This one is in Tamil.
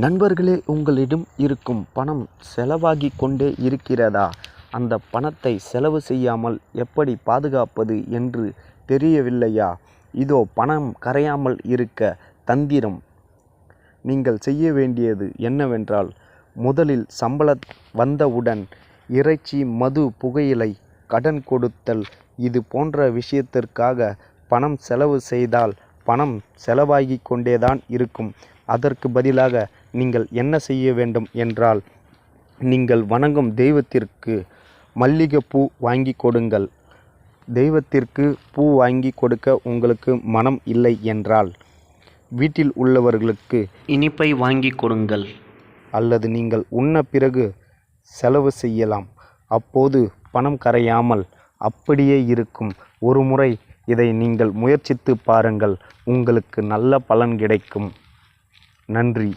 நண்பர்களே, உங்களிடம் இருக்கும் பணம் செலவாகி கொண்டே இருக்கிறதா? அந்த பணத்தை செலவு செய்யாமல் எப்படி பாதுகாப்பது என்று தெரியவில்லையா? இதோ பணம் கரையாமல் இருக்க தந்திரம். நீங்கள் செய்ய வேண்டியது என்னவென்றால், முதலில் சம்பளம் வந்தவுடன் இறைச்சி, மது, புகையிலை, கடன் கொடுத்தல் இது போன்ற விஷயத்திற்காக பணம் செலவு செய்தால் பணம் செலவாகி கொண்டேதான் இருக்கும். அதற்கு பதிலாக நீங்கள் என்ன செய்ய வேண்டும் என்றால், நீங்கள் வணங்கும் தெய்வத்திற்கு மல்லிகைப்பூ வாங்கி கொடுங்கள். தெய்வத்திற்கு பூ வாங்கி கொடுக்க உங்களுக்கு மனம் இல்லை என்றால், வீட்டில் உள்ளவர்களுக்கு இனிப்பை வாங்கி கொடுங்கள். அல்லது நீங்கள் உண்ண பிறகு செலவு செய்யலாம். அப்போது பணம் கரையாமல் அப்படியே இருக்கும். ஒரு முறை இதை நீங்கள் முயற்சித்து பாருங்கள். உங்களுக்கு நல்ல பலன் கிடைக்கும். நன்றி.